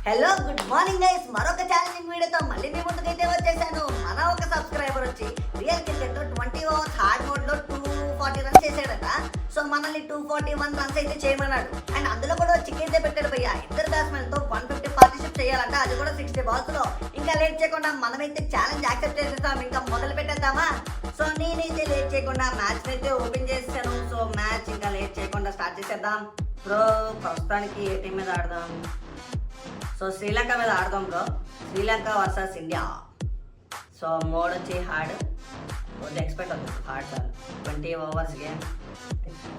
Hello good morning guys, మరొక challenging వీడియోతో మళ్ళీ మీ ముందుకైతే వచ్చేసాను. మన ఒక సబ్స్క్రైబర్ వచ్చి రియల్ క్రికెట్ లో 20 ఓవర్స్ హార్డ్ మోడ్ లో 240 రన్స్ చేశాడట. సో మనల్ని 241 రన్స్ అయితే చేయమన్నాడు. అండ్ అందులో కూడా చికెన్ అయితే పెట్టాడు భయ్య. ఇద్దరు బ్యాట్స్మెన్ తో 150 పార్ట్నర్షిప్ చేయాలంట, అది కూడా 60 బాల్స్ లో. ఇంకా లేట్ చేయకుండా మనమైతే ఛాలెంజ్ యాక్సెప్ట్ చేసేద్దాం, ఇంకా మొదలు పెట్టేద్దామా? సో నేనైతే లేట్ చేయకుండా మ్యాచ్ అయితే ఓపెన్ చేశాను. సో మ్యాచ్ ఇంకా లేట్ చేయకుండా స్టార్ట్ చేసేద్దాం. బ్రో ప్రస్తుతానికి ఏ టీం మీద ఆడదాం? సో శ్రీలంక మీద ఆడదాం bro. Sri Lanka versus India. So mode వచ్చి హార్డ్, కొద్ది ఎక్స్పెక్ట్ అవుతుంది hard sir. 20 overs game.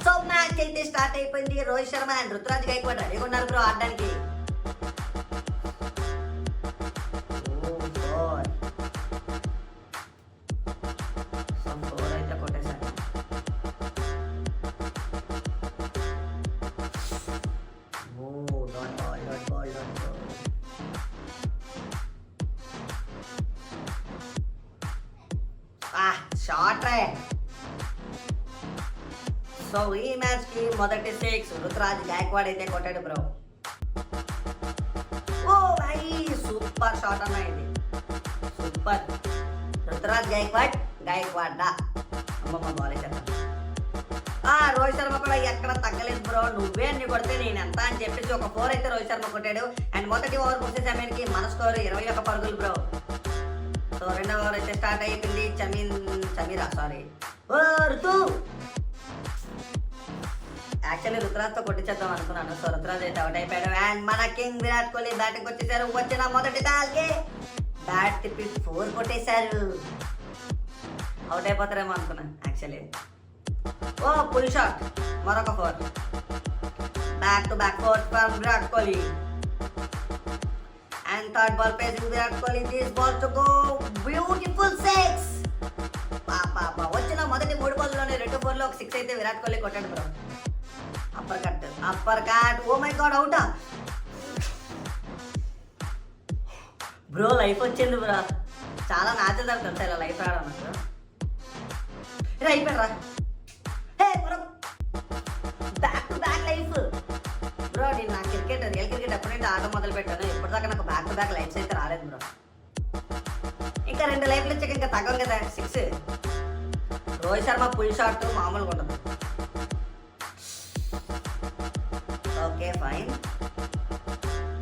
So match అయితే స్టార్ట్ అయిపోయింది. రోహిత్ శర్మ అండ్ రుతురాజ్ గైక్వాడ్ రెడీగా ఉన్నారు బ్రో ఆడడానికి. అయితే కొట్టేశాను. షార్ట్ రే. సో ఈ మ్యాచ్ కి మొదటి 6 రుతురాజ్ గైక్వాడ్ అయితే కొట్టాడు బ్రో. ఓ భాయ్ సూపర్ షాట్ అన్న, ఇది సూపర్. రుతురాజ్ గైక్వాడ్ అమ్మమ్మ బాలే చెప్తాను. రోహిత్ శర్మ కూడా ఎక్కడ తగ్గలేదు బ్రో. నువ్వే అన్ని కొడితే నేను ఎంత అని చెప్పేసి ఒక 4 అయితే రోహిత్ శర్మ కొట్టాడు. అండ్ మొదటి ఓవర్ ముగిసే సమయానికి మన స్కోర్ 21 పరుగులు బ్రో. సో రెండవ ఓవర్ అయితే స్టార్ట్ అయిపోయింది. సమీరా సారీ ఓ ఋతు. యాక్చువల్లీ రుతురాజ్తో కొట్టించేద్దాం అనుకున్నాను. సో రుతురాజ్ అయితే అవుట్ అయిపోయాడు. అండ్ మన కింగ్ విరాట్ కోహ్లీ బ్యాటింగ్ వచ్చేసారు. వచ్చిన మొదటి బాల్కి బ్యాట్ తిప్పి 4 కొట్టేశారు. అవుట్ అయిపోతారేమో అనుకున్నాను యాక్చువల్లీ. ఓ పుల్ షాట్, మరొక 4. Back to back 4 from Virat Kohli. And third ball facing Virat Kohli. This ball to go. Beautiful 6. పాపా వచ్చిన మొదటి 3 బాల్లోనే 2 4లో ఒక 6 అయితే విరాట్ కోహ్లీ కొట్టాడు bro. Upper cut. Oh my god, అవుటా బ్రో. లైఫ్ వచ్చింది బ్రో. చాలా మ్యాచెస్ ఆడుతారు ఇలా లైఫ్ రావడం నాకు. ఇది అయిపోయారా? Hey bro, back to back life bro. నేను నా క్రికెట్ రియల్ క్రికెట్ ఎప్పుడైతే ఆట మొదలు పెట్టాను, ఇప్పటిదాకా నాకు బ్యాక్ టు బ్యాక్ లైఫ్స్ అయితే రాలేదు బ్రో. ఇంకా 2 లైఫ్లు వచ్చాక ఇంకా తగ్గం కదా 6. రోహిత్ శర్మ పుల్ షాట్ మామూలుగా ఉంటుంది. Okay fine.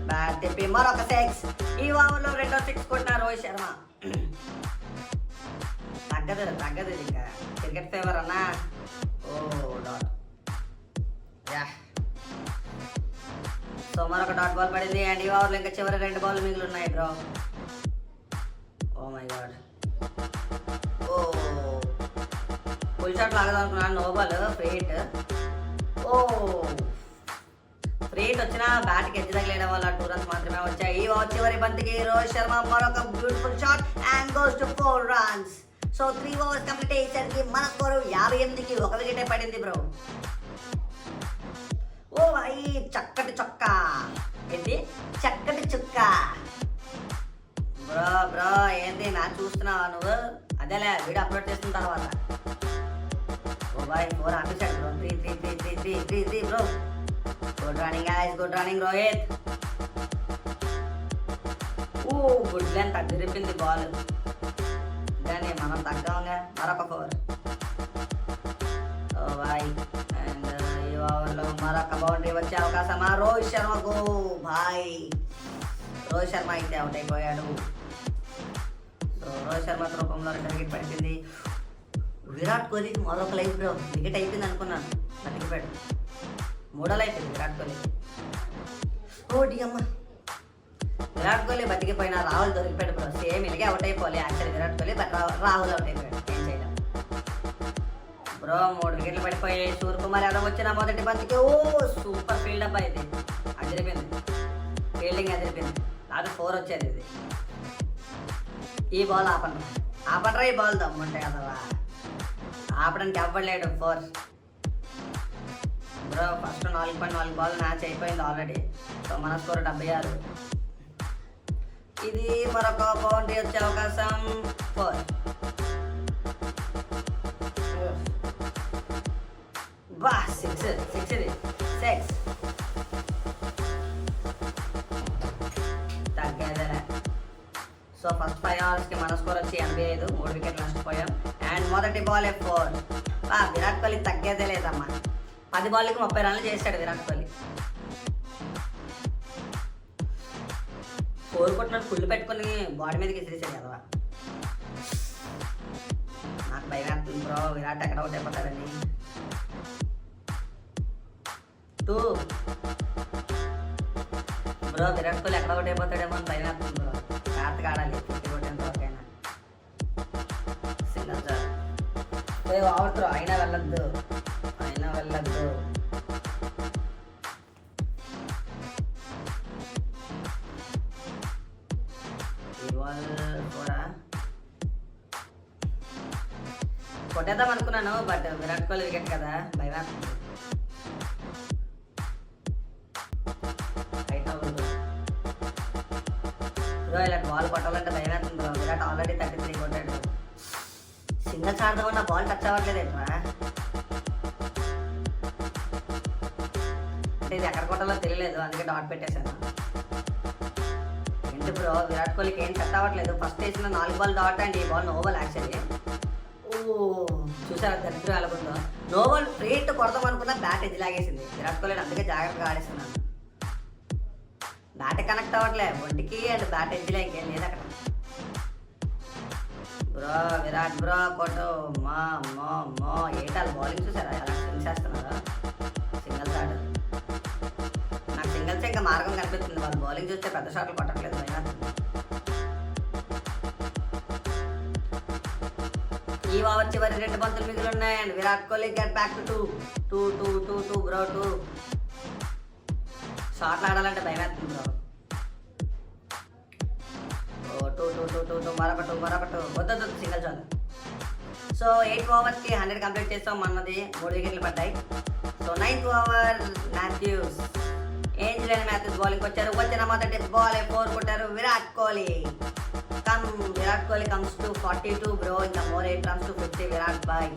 బ్యాట్ తిప్పి మరొక 6. ఈ ఓవర్లో రెండో 6 కొట్టిన రోహిత్ శర్మ. తగ్గదు ఇంకా క్రికెట్ ఫేవర్ అన్నా. Oh dot. యా. సో మరొక డాట్ బాల్ పడింది. అండ్ ఈ ఓవర్లో ఇంకా చివరి 2 బాల్ మిగిలి ఉన్నాయి bro. Oh my god. Oh full shot లాగదాం అనుకున్నాను. No ball free hit. Oh free hit వచ్చిన బ్యాట్కి ఎడ్జ్ తగిలేయడం వల్ల 2 రన్స్ మాత్రమే వచ్చాయి. ఈ ఓవర్ చివరి బంతికి రోహిత్ శర్మ మరొక beautiful shot and goes to 4 runs. So 3 overs complete అయ్యేసరికి మన స్కోరు 58కి 1 వికెటే పడింది బ్రో. ఓ అయ్యి చక్కటి చొక్క. ఏంటి చక్కటి చుక్క బ్రో. ఏంటి మ్యాచ్ చూస్తున్నావా నువ్వు? అదేలే వీడియో అప్లోడ్ చేసిన తర్వాత. ఓ బాయ్ 4 ఆపేశాడు bro. 3 bro. Good running guys, good running Rohit. Oh good length అదిరిపింది బాల్. కానీ మనం తగ్గాంగా. మరొక 4. ఓ బాయ్. అండ్ ఈ ఓవర్లో మరొక బౌండరీ వచ్చే అవకాశం రోహిత్ శర్మకు. భాయ్ రోహిత్ శర్మ అయితే అవుట్ అయిపోయాడు. సో రోహిత్ శర్మ రూపంలో 2 వికెట్ పడిపోయింది. విరాట్ కోహ్లీకి మరొక లైఫ్ బ్రో. వికెట్ అయిపోయింది అనుకున్నాను, బతికిపోయాడు. 3వ లైఫ్ ఇది విరాట్ కోహ్లీ. ఓ డియమ్మ, విరాట్ కోహ్లీ బతికిపోయినా రాహుల్ దొరికిపోయాడు బ్రో. సేమ్ ఇలాగే అవుట్ అయిపోవాలి actually Virat Kohli, but Rahul out అయిపోయాడు. ఏం చేయలేం బ్రో. 3 వికెట్లు పడిపోయాయి. సూర్యకుమార్ యాదవ్ వచ్చిన మొదటి బంతికి ఓ సూపర్ ఫీల్డ్ అప్ ఇది. అదిరిపోయింది ఫీల్డింగ్, అదిరిపోయింది. అది 4 వచ్చేది ఇది. ఈ బాల్ ఆపండ్రా. ఈ బాల్ దమ్ముంటాయి అసలు ఆపడానికి అవ్వలేడు. 4 బ్రో. ఫస్ట్ 4.4 బాల్ మ్యాచ్ అయిపోయింది ఆల్రెడీ. సో మన స్కోర్ 76. ఇది మరొక బౌండరీ వచ్చే అవకాశం 4. బా 6 ఇది 6. సో ఫస్ట్ 5 ఓవర్స్కి మన స్కోర్ వచ్చి 85, 3 వికెట్లు నష్టపోయాం. అండ్ మొదటి బాల్ 4. విరాట్ కోహ్లీ తగ్గేదే లేదమ్మా. 10 బాల్కి 30 రన్లు చేశాడు విరాట్ కోహ్లీ. 4 కొట్టినట్టు కుళ్ళు పెట్టుకుని బాడీ మీదకి విసిరేసాడు కదా. నాకు భయం వేస్తుంది బ్రో, విరాట్ ఎక్కడ అవుట్ అయిపోతాడని. 2 బ్రో, విరాట్ కోహ్లీ ఎక్కడ అవుట్ అయిపోతాడేమో అని భయం వేస్తుంది బ్రో. జాగ్రత్తగా ఆడాలి 50 కొట్టేంత వరకైనా. సింగల్ సార్ ఓవర్ త్రో అయినా వెళ్ళొద్దు. కొట్టేద్దాం అనుకున్నాను, బట్ విరాట్ కోహ్లీ వికెట్ కదా, భయం వేస్తుంది. బ్రో ఇలా బాల్ కొట్టాలంటే భయం వేస్తుంది బ్రో. విరాట్ ఆల్రెడీ 33 కొట్టాడు. సింగల్స్ ఆడదామన్నా బాల్ టచ్ అవ్వట్లేదు ఏంట్రా. అంటే ఇది ఎక్కడ కొట్టాలో తెలియలేదు, అందుకే డాట్ పెట్టేశాను. ఏంటి బ్రో, విరాట్ కోహ్లీకి ఏం సెట్ అవ్వట్లేదు. ఫస్ట్ వేసిన 4 బాల్ డాట్ అండ్ ఈ బాల్ నో బాల్ యాక్చువల్లీ. చూసారా దరిద్రం ఎలాగుందో. నో బాల్ స్ట్రైట్ కొడదాం అనుకున్నా బ్యాట్ ఎడ్జ్ లాగేసింది విరాట్ కోహ్లీ. అందుకే జాగ్రత్తగా ఆడేస్తున్నాను. బ్యాట్ కనెక్ట్ అవ్వట్లే ఒంటికి అండ్ బ్యాట్ ఎడ్జ్లో ఇంకేం లేదు అక్కడ. బ్రో విరాట్ బ్రో కొట్టు. మా ఏంటాలి బౌలింగ్ చూసారా ఎలా స్వింగ్ చేస్తున్నారా. సింగల్స్ ఆడు. నాకు సింగల్స్ ఇంకా మార్గం కనిపిస్తుంది. వాళ్ళు బౌలింగ్ చూస్తే పెద్ద షాట్లు కొట్టట్లేదు. ఈ ఓవర్ చివరి 2 బంతులు మిగిలి ఉన్నాయి and Virat Kohli get back to 2 bro. 2 షాట్లు ఆడాలంటే భయం వేస్తుంది బ్రో. 2 మరొకటి వద్దు సింగల్ చాలు. సో 8 ఓవర్స్కి 100 కంప్లీట్ చేస్తాం. మనది 3 వికెట్లు పడ్డాయి. So 9th over Angelo Mathews bowling వచ్చారు. వచ్చిన మొదటి బాల్ 4 కొట్టారు Virat Kohli. Virat Kohli comes to 42 bro. ఇంకా more 8 runs to 50 Virat boy.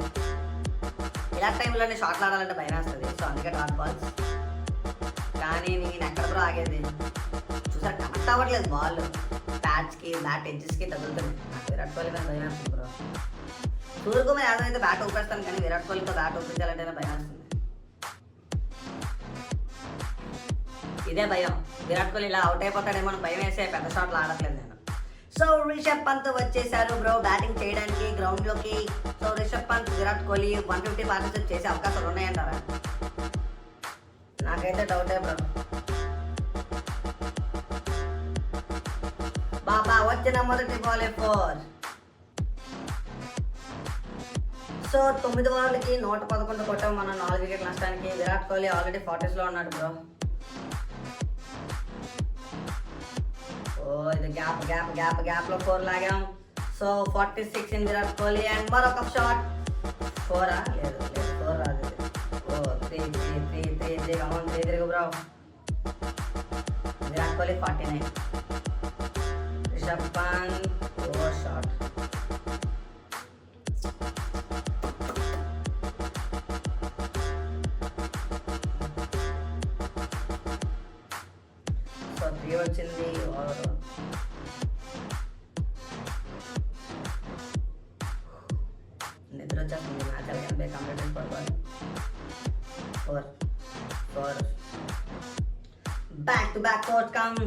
ఇలా టైంలోనే షాట్లు ఆడాలంటే భయం వేస్తుంది. సో అందుకే డాట్ బాల్స్. కానీ నేను ఎక్కడ బ్రో ఆగేది. చూసారు కనెక్ట్ అవ్వట్లేదు బాల్. ప్యాచ్కి బ్యాట్ ఎడ్జెస్కి తగులుతుంది. నాకు విరాట్ కోహ్లీ మీద భయం వేస్తుంది బ్రో. సూర్యకుమార్ యాదవ్ అయితే బ్యాట్ ఊపేస్తాను, కానీ విరాట్ కోహ్లీతో బ్యాట్ ఊపించాలంటేనే భయం వేస్తుంది. ఇదే భయం. విరాట్ కోహ్లీ ఇలా అవుట్ అయిపోతాడేమో అని భయం వేసే పెద్ద షాట్లు ఆడట్లేదు నేను. సో రిషబ్ పంత్ వచ్చేసారు బ్రో బ్యాటింగ్ చేయడానికి గ్రౌండ్లోకి. సో రిషబ్ పంత్ విరాట్ కోహ్లీ 150 పార్టిసిపేట్ చేసే అవకాశాలు ఉన్నాయంటారా? నాకైతే డౌటే బ్రో. బాబా వచ్చిన మొదటి బాల్ 4. సో 9 ఓవర్లకి 111 కొట్టాం మనం 4 వికెట్ల నష్టానికి. విరాట్ కోహ్లీ ఆల్రెడీ 40s ఉన్నాడు బ్రో. ఇది గ్యాప్ లో 4 లాగాం. So 46 in Virat Kohli and మరొక షాట్. 4 లేదు 4 రాదు. 3 bro. Virat Kohli 49. Rishabh Pant over shot. So 3 వచ్చింది ఓవర్. నిద్ర వచ్చేస్తుంది. మ్యాచ్ అలాగే కంప్లీట్ పడుకోవాలి. 4 back to back outcome.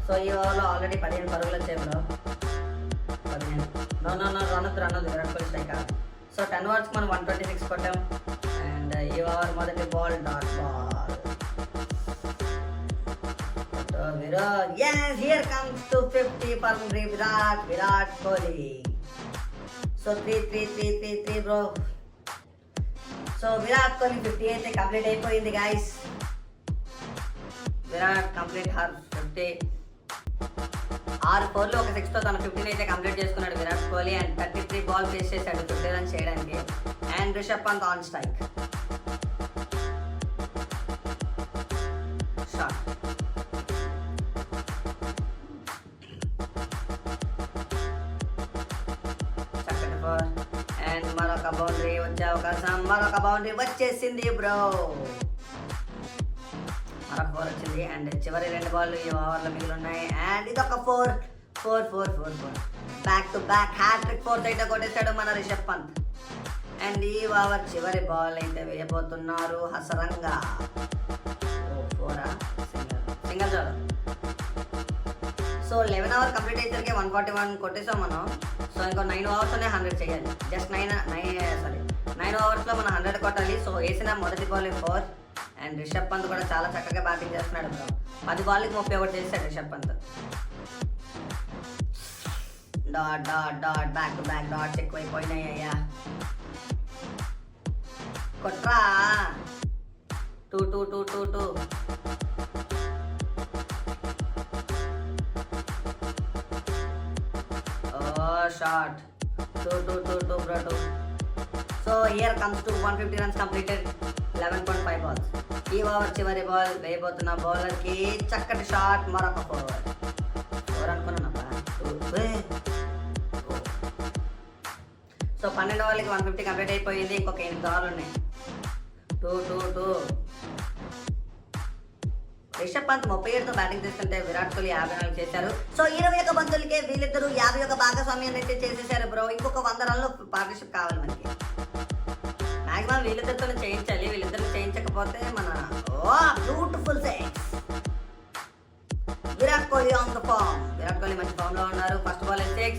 So ఈ ఓవర్లో ఆల్రెడీ 15 పరుగులు వచ్చాయి bro. 15 run Virat Kohli strike. So 10 ఓవర్స్కి మనం 126 కొట్టాం. అండ్ ఈ ఓవర్ మొదటి ball dot ball. Yes, here comes to 50 from Virat Kohli. So 3 bro. So Virat Kohli 50 అయితే కంప్లీట్ అయిపోయింది guys. Virat complete her 50. 6 4లో ఒక 6తో తన 15 అయితే కంప్లీట్ చేసుకున్నాడు Virat Kohli. And 33 ball face చేశాడు 50 రన్స్ చేయడానికి. And Rishabh Pant on strike. Shot. And మరొక బౌండరీ వచ్చే అవకాశం. మరొక బౌండరీ వచ్చేసింది బ్రో. మరొక 4 వచ్చింది. అండ్ చివరి 2 బాల్ ఈ ఓవర్లో మిగిలి ఉన్నాయి. అండ్ ఇదొక 4. 4 back to back hattrick fourth అయితే కొట్టేశాడు మన రిషబ్ పంత్. అండ్ ఈ ఓవర్ చివరి బాల్ అయితే వేయబోతున్నారు హసరంగా. ఫోరా సింగల్ చూడ. సో 11 ఓవర్ కంప్లీట్ అయితే 141 కొట్టేసాం మనం. సో ఇంకో 9 ఓవర్స్లోనే 100 చేయాలి. జస్ట్ 9 ఓవర్స్లో మనం 100 కొట్టాలి. సో వేసిన మొదటి బాల్ 4. అండ్ రిషబ్ పంత్ కూడా చాలా చక్కగా బ్యాటింగ్ చేస్తున్నాడు బ్రో. 10 బాల్కి 31 చేశాడు Rishabh Pant. Dot back to back dots ఎక్కువైపోయినాయి అయ్యా. కొట్రా 2 shot 2 bro 2. So here comes to 150 runs completed 11.5 balls. ఈ ఓవర్ చివరి బాల్ వేయబోతున్న బౌలర్కి చక్కటి షాట్, మరొక 4 అనుకున్నానబ్బా. సో 12 ఓవర్లకి 150 కంప్లీట్ అయిపోయింది. ఇంకొక 8 ఓవర్లు ఉన్నాయి. 2 రిషబ్ పంత్ 37తో బ్యాటింగ్ చేస్తుంటే విరాట్ కోహ్లీ 54 చేశారు. సో 21 బంతులకే వీళ్ళిద్దరూ 51 భాగస్వామ్యాన్ని అయితే చేసేసారు బ్రో. ఇంకొక 100 రన్లు పార్ట్నర్షిప్ కావాలి మనకి. మాక్సిమం వీళ్ళిద్దరితో చేయించాలి. వీళ్ళిద్దరిని చేయించకపోతే మన beautiful six. Virat Kohli on the form. Virat Kohli మంచి ఫామ్ లో ఉన్నారు. ఫస్ట్ బాల్ 6,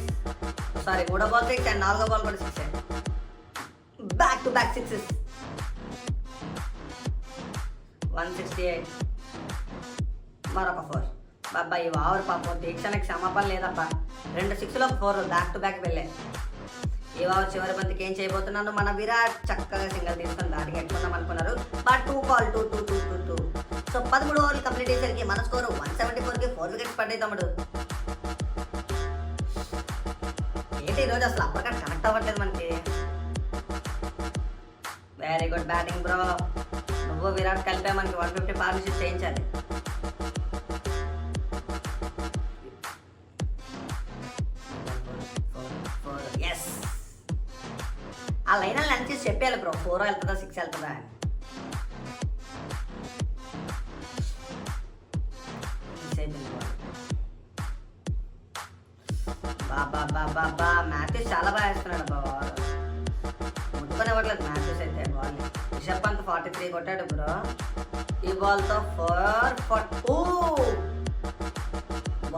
సారీ 3వ బాల్ 6 అండ్ 4వ బాల్ కూడా 6. Back to back 6. 168 మరొక 4. బాబా ఈ ఓవర్ పాపం దీక్షణకి క్షమాపణ లేదబ్బా. 2 6లో 4 బ్యాక్ టు బ్యాక్ వెళ్ళాయి. ఈ ఓవర్ చివరి బంతికి ఏం చేయబోతున్నాను మన విరాట్ చక్కగా సింగల్ తీసుకొని బ్యాటింగ్ ఎక్కుందాం అనుకున్నారు. బట్ 2 సో 13 ఓవర్లు కంప్లీట్ అయ్యేసరికి మన స్కోరు 174కి 4 వికెట్స్ పడ్డాయి తమ్ముడు. ఏంటి ఈరోజు అసలు అప్పర్ కట్ కనెక్ట్ అవ్వట్లేదు మనకి. Very good batting bro. నువ్వు విరాట్ కలిపే మనకి 150 పార్ట్నర్షిప్ చేయించాలి. ఎస్ ఆ లైన్ లంచ్ చేసి చెప్పాలి బ్రో 4 వెళ్తుందా 6 వెళ్తుందా అని. బాబా మ్యాచెస్ చాలా బాగా వేస్తున్నాడు బాబా. ముట్టుకొని ఇవ్వట్లేదు మ్యాచెస్ అయితే బాల్. రిషబ్ పంత్ 43 కొట్టాడు బ్రో. ఈ బాల్తో 4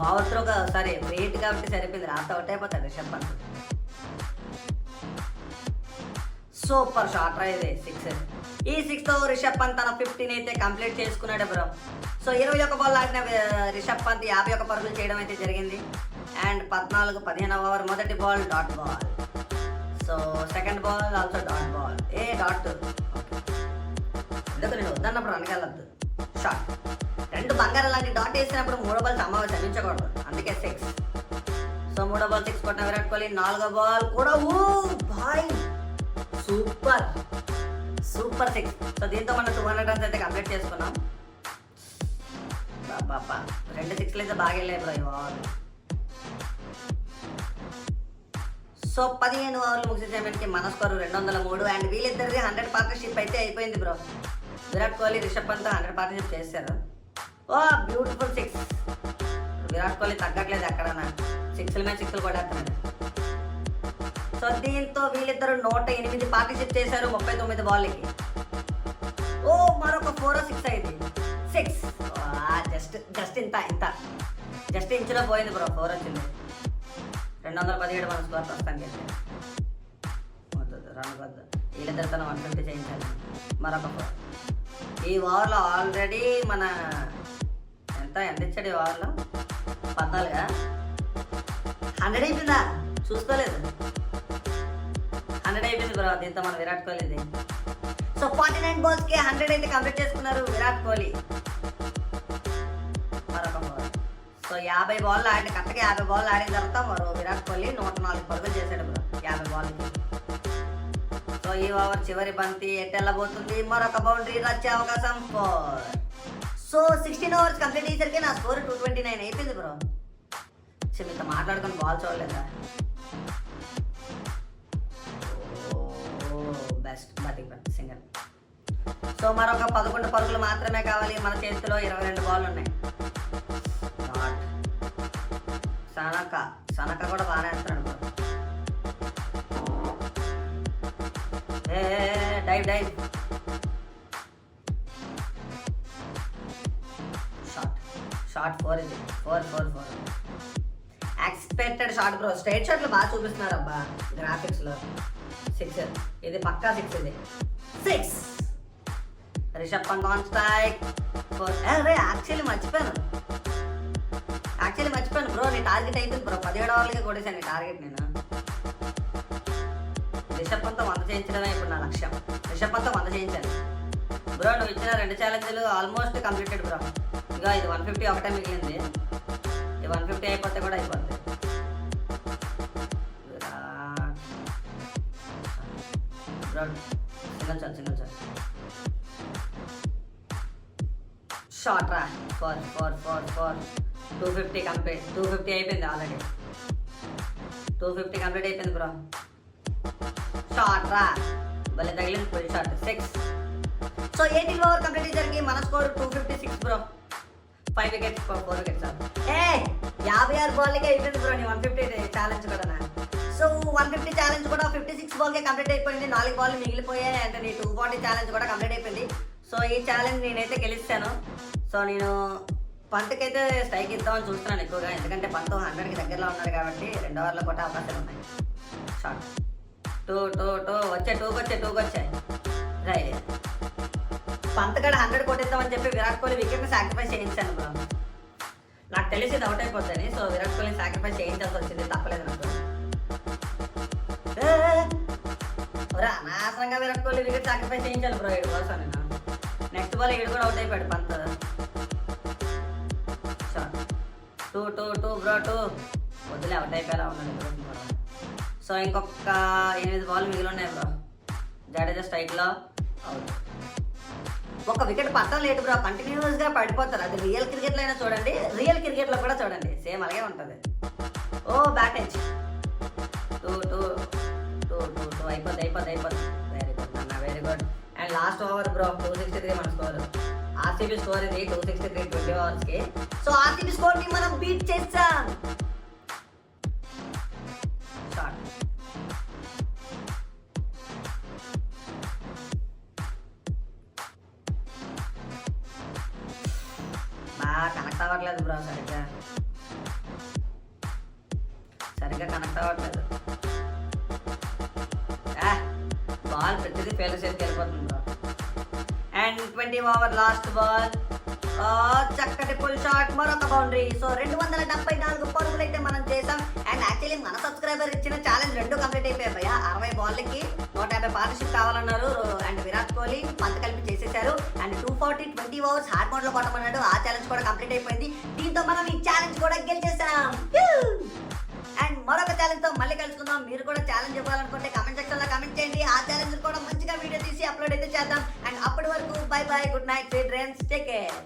ఓవర్ త్రో సారీ వెయిట్ కాబట్టి సరిపోయింది. రాత అవుట్ అయిపోతాడు రిషబ్ పంత్. సూపర్ షాట్ రా ఇది 6. ఈ 6తో రిషబ్ పంత్ తన 15 అయితే కంప్లీట్ చేసుకున్నాడు బ్రో. సో 21 బాల్ ఆడిన రిషబ్ పంత్ 51 పరుగులు చేయడం అయితే జరిగింది. అండ్ 15వ ఓవర్ మొదటి ball dot ball. So second ball also dot ball. Dot ఎందుకు నేను వద్దన్నప్పుడు రన్కెళ్ళద్దు. షాట్ 2 బంగారం లాంటి డాట్ వేసినప్పుడు 3వ బాల్ చదివించకూడదు. అందుకే 6. సో 3వ బాల్ 6 కొట్టిన విరాట్ కోహ్లీ. 4వ బాల్ కూడా భాయ్ సూపర్ 6. సో దీంతో మనం 200 రన్స్ అయితే కంప్లీట్ చేసుకున్నాం. బాబా 2 6లు అయితే బాగా వెళ్ళాయి బ్రో ఈ ఓవర్. సో 15 ఓవర్లు ముగిసేసేపటికి మన స్కోరు 203. అండ్ వీళ్ళిద్దరిది 100 పార్ట్నర్షిప్ అయితే అయిపోయింది బ్రో. విరాట్ కోహ్లీ రిషబ్ పంత్ 100 పార్ట్నర్షిప్ చేశారు. బ్యూటిఫుల్ 6. విరాట్ కోహ్లీ తగ్గట్లేదు ఎక్కడన్నా. 6ల మీద 6లు కొట్టేస్తున్నాడు. సో దీంతో వీళ్ళిద్దరు 108 పార్ట్నర్షిప్ చేశారు 39 బాల్కి. మరొక 4 6 అయింది. 6 జస్ట్ ఇంత జస్ట్ ఇంచులో పోయింది బ్రో. 4 వచ్చింది. 217 మన స్కోర్ ప్రస్తుతానికి అయితే. రన్ వద్దు. వీళ్ళిద్దరితో 150 చేయించాలి. మరొక 4. ఈ ఓవర్లో ఆల్రెడీ మన ఎంత ఇచ్చాడు ఈ ఓవర్లో 14 100 అయిపోయిందా చూసుకోలేదు. 100 అయిపోయింది బ్రో. దీంతో మన విరాట్ కోహ్లీది. సో 49 బాల్స్కి 100 అయితే కంప్లీట్ చేసుకున్నారు విరాట్ కోహ్లీ. మరొక 4. సో 50 బాల్ ఆడి కరెక్ట్గా 50 బాల్ ఆడిన తర్వాత మరో విరాట్ కోహ్లీ 104 పరుగులు చేశాడు బ్రో 50 బాల్కి. సో ఈ ఓవర్ చివరి బంతి ఎటు వెళ్ళబోతుంది. మరొక బౌండరీ వచ్చే అవకాశం 4. సో 16 ఓవర్స్ కంప్లీట్ అయ్యేసరికి నా స్కోర్ 229 అయిపోయింది బ్రో. మీతో మాట్లాడుకొని బాల్ చూడలేదా. Best batting single. సో మరొక 11 పరుగులు మాత్రమే కావాలి. మన చేతిలో 22 బాల్ ఉన్నాయి. సనక కూడా బాగానే వేస్తున్నాడు బ్రో. డైవ్ షార్ట్ 4 ఇది 4 ఎక్స్పెక్టెడ్ షార్ట్ బ్రో. స్ట్రైట్ షాట్లు బాగా చూపిస్తున్నారు అబ్బా గ్రాఫిక్స్లో. 6 ఇది పక్కా 6 ఇది 6. Rishabh Pant on strike 4. Actually మర్చిపోయాను బ్రో. నీ టార్గెట్ అయిపోయింది బ్రో. 17 ఓవర్లకి కొట్టేశాను నీ టార్గెట్ నేను. రిషబ్ పంత్ 100 చేయించడమే ఇప్పుడు నా లక్ష్యం. రిషబ్ పంత్ 100 చేయించాను బ్రో. నువ్వు ఇచ్చిన 2 ఛాలెంజ్లు ఆల్మోస్ట్ కంప్లీటెడ్ బ్రో. ఇక ఇది 150 ఒకటే మిగిలింది. ఇది 150 అయిపోతే కూడా అయిపోతుంది. బ్రో సింగల్ చాలు షార్ట్ రా. 4 250 కంప్లీట్. 250 అయిపోయింది ఆల్రెడీ. 250 కంప్లీట్ అయిపోయింది బ్రో. షార్ట్ రా భలే తగిలింది full short 6. So 18 over complete జరిగి మన స్కోర్ 256 బ్రో. 5 wickets 4 wickets. 56 బాల్కే అయిపోయింది బ్రో నీ 150 ఛాలెంజ్ కూడా. సో 150 ఛాలెంజ్ కూడా 56 బాల్కే కంప్లీట్ అయిపోయింది. 4 బాల్ మిగిలిపోయాయి. అంటే నీ 240 ఛాలెంజ్ కూడా కంప్లీట్ అయిపోయింది. సో ఈ ఛాలెంజ్ నేనైతే గెలిస్తాను. సో నేను పంత్కైతే స్ట్రైక్ ఇద్దామని చూస్తున్నాను ఎక్కువగా. ఎందుకంటే పంత్ 100కి దగ్గరలో ఉన్నాడు కాబట్టి 2 ఓవర్లో కూడా అవకాశాలు ఉన్నాయి. షార్ట్ 2 వచ్చాయి రై. పంత్ కూడా 100 కొట్టిద్దామని చెప్పి విరాట్ కోహ్లీ వికెట్ని సాక్రిఫైస్ చేయించాను బ్రో. నాకు తెలిసి ఇది అవుట్ అయిపోతుంది. సో విరాట్ కోహ్లీని సాక్రిఫైస్ చేయించాల్సి వచ్చింది. తప్పలేదు నాకు. అనవసరంగా విరాట్ కోహ్లీ వికెట్ సాక్రిఫైస్ చేయించాలి బ్రో 7 కోసం నేను. నెక్స్ట్ బాల్ 7 కూడా అవుట్ అయిపోయాడు పంత్. 2 బ్రో 2 వద్దులే అవుట్ అయిపోయేలా ఉన్నాడు. సో ఇంకొక 8 బాల్ మిగిలి ఉన్నాయి బ్రో. జడేజా స్ట్రైక్లో అవుట్. ఒక వికెట్ పట్టడం లేటు బ్రో. కంటిన్యూస్గా పడిపోతారు. అది రియల్ క్రికెట్లో అయినా చూడండి, రియల్ క్రికెట్లో కూడా చూడండి, సేమ్ అలాగే ఉంటుంది. బ్యాటేజ్ 2 అయిపోద్ది. వెరీ గుడ్ అన్న, very good. And last over bro 263 మన స్కోర్. ఆర్సీబీ స్కోర్ ఇది 263 20 ఓవర్స్కి. సో ఆర్సీబీ స్కోర్ని మనం బీట్ చేస్తాం. షార్ట్ బాగా కనెక్ట్ అవ్వట్లేదు బ్రో. సరిగ్గా కనెక్ట్ అవ్వట్లేదు. బాల్ ప్రతిదీ ఫెయిల్ చేసి వెళ్ళిపోతుంది bro. And 20 over last ball. చక్కటి ఫుల్ షాట్, మరొక బౌండరీ. సో 274 పరుగులు అయితే మనం చేసాం. అండ్ యాక్చువల్లీ మన సబ్స్క్రైబర్ ఇచ్చిన ఛాలెంజ్ 2 కంప్లీట్ అయిపోయాయి. 60 బాల్కి 150 పార్ట్నర్షిప్ కావాలన్నారు. అండ్ విరాట్ కోహ్లీ పంత్ కలిపి చేసేసారు. అండ్ 240 20 ఓవర్స్ హార్డ్ మోడ్లో కొట్టమన్నాడు. ఆ ఛాలెంజ్ కూడా కంప్లీట్ అయిపోయింది. దీంతో మనం ఈ ఛాలెంజ్ కూడా గెలిచేసాం. అండ్ మరొక ఛాలెంజ్తో మళ్ళీ కలుసుకుందాం. మీరు కూడా ఛాలెంజ్ ఇవ్వాలనుకుంటే కామెంట్ సెక్షన్లో కామెంట్ చేయండి. ఆ ఛాలెంజ్ కూడా మంచిగా వీడియో తీసి అప్లోడ్ అయితే చేద్దాం. అండ్ అప్పటి వరకు by good night, sweet dreams, take care.